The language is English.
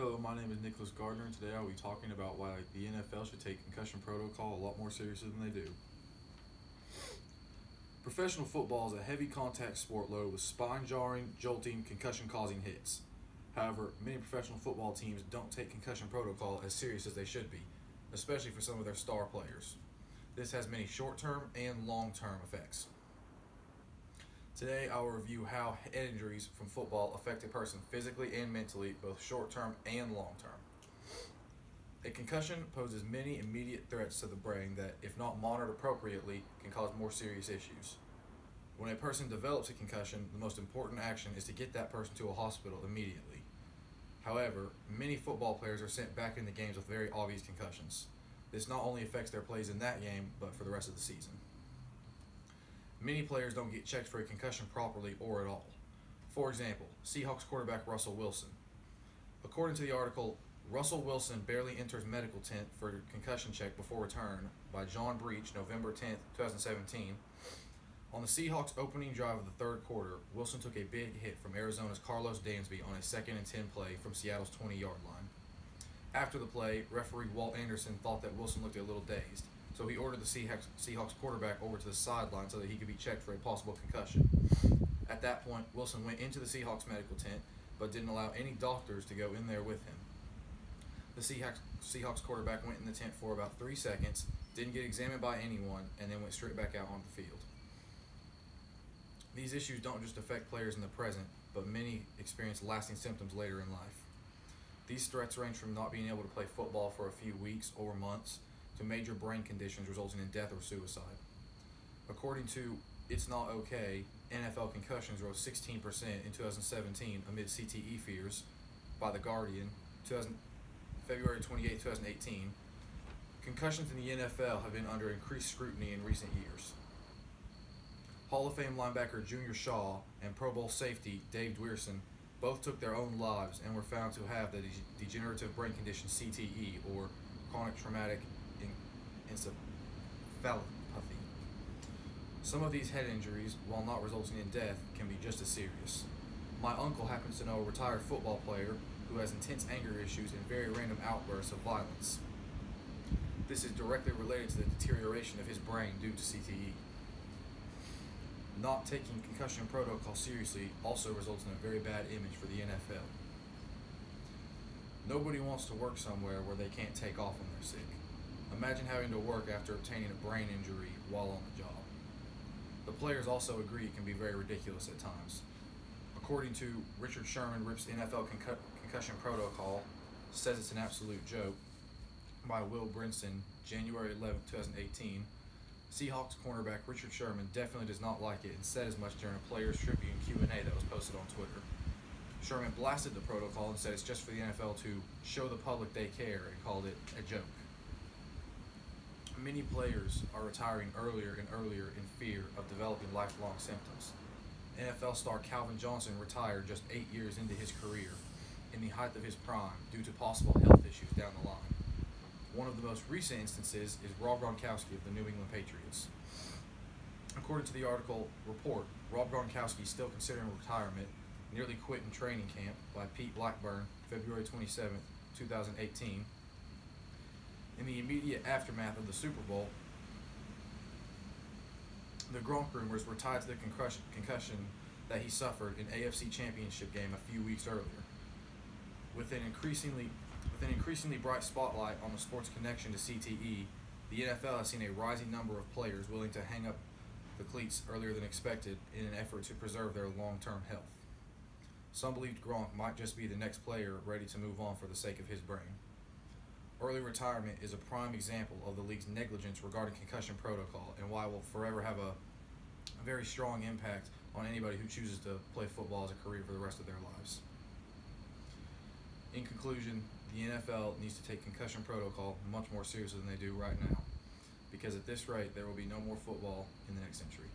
Hello, my name is Nicholas Gardner, and today I'll be talking about why the NFL should take concussion protocol a lot more seriously than they do. Professional football is a heavy contact sport loaded with spine-jarring, jolting, concussion-causing hits. However, many professional football teams don't take concussion protocol as serious as they should be, especially for some of their star players. This has many short-term and long-term effects. Today, I will review how head injuries from football affect a person physically and mentally, both short-term and long-term. A concussion poses many immediate threats to the brain that, if not monitored appropriately, can cause more serious issues. When a person develops a concussion, the most important action is to get that person to a hospital immediately. However, many football players are sent back into games with very obvious concussions. This not only affects their plays in that game, but for the rest of the season. Many players don't get checked for a concussion properly or at all. For example, Seahawks quarterback Russell Wilson. According to the article, Russell Wilson barely enters medical tent for a concussion check before return by John Breach, November 10, 2017. On the Seahawks opening drive of the third quarter, Wilson took a big hit from Arizona's Carlos Dansby on a 2nd and 10 play from Seattle's 20-yard line. After the play, referee Walt Anderson thought that Wilson looked a little dazed, so he ordered the Seahawks quarterback over to the sideline so that he could be checked for a possible concussion. At that point, Wilson went into the Seahawks medical tent, but didn't allow any doctors to go in there with him. The Seahawks quarterback went in the tent for about 3 seconds, didn't get examined by anyone, and then went straight back out on the field. These issues don't just affect players in the present, but many experience lasting symptoms later in life. These threats range from not being able to play football for a few weeks or months to major brain conditions resulting in death or suicide. According to It's Not Okay, NFL concussions rose 16% in 2017 amid CTE fears by The Guardian, February 28, 2018. Concussions in the NFL have been under increased scrutiny in recent years. Hall of Fame linebacker Junior Shaw and Pro Bowl safety Dave Dwierson both took their own lives and were found to have the degenerative brain condition CTE, or chronic traumatic encephalopathy. Some of these head injuries, while not resulting in death, can be just as serious. My uncle happens to know a retired football player who has intense anger issues and very random outbursts of violence. This is directly related to the deterioration of his brain due to CTE. Not taking concussion protocol seriously also results in a very bad image for the NFL. Nobody wants to work somewhere where they can't take off when they're sick. Imagine having to work after obtaining a brain injury while on the job. The players also agree it can be very ridiculous at times. According to Richard Sherman Rips NFL Concussion Protocol, says it's an absolute joke, by Will Brinson, January 11, 2018, Seahawks cornerback Richard Sherman definitely does not like it and said as much during a Players Tribune Q&A that was posted on Twitter. Sherman blasted the protocol and said it's just for the NFL to show the public they care and called it a joke. Many players are retiring earlier and earlier in fear of developing lifelong symptoms. NFL star Calvin Johnson retired just 8 years into his career, in the height of his prime, due to possible health issues down the line. One of the most recent instances is Rob Gronkowski of the New England Patriots. According to the article Report, Rob Gronkowski, still considering retirement, nearly quit in training camp by Pete Blackburn, February 27, 2018. In the immediate aftermath of the Super Bowl, the Gronk rumors were tied to the concussion that he suffered in AFC Championship game a few weeks earlier. With an increasingly bright spotlight on the sport's connection to CTE, the NFL has seen a rising number of players willing to hang up the cleats earlier than expected in an effort to preserve their long-term health. Some believed Gronk might just be the next player ready to move on for the sake of his brain. Early retirement is a prime example of the league's negligence regarding concussion protocol and why it will forever have a very strong impact on anybody who chooses to play football as a career for the rest of their lives. In conclusion, the NFL needs to take concussion protocol much more seriously than they do right now, because at this rate, there will be no more football in the next century.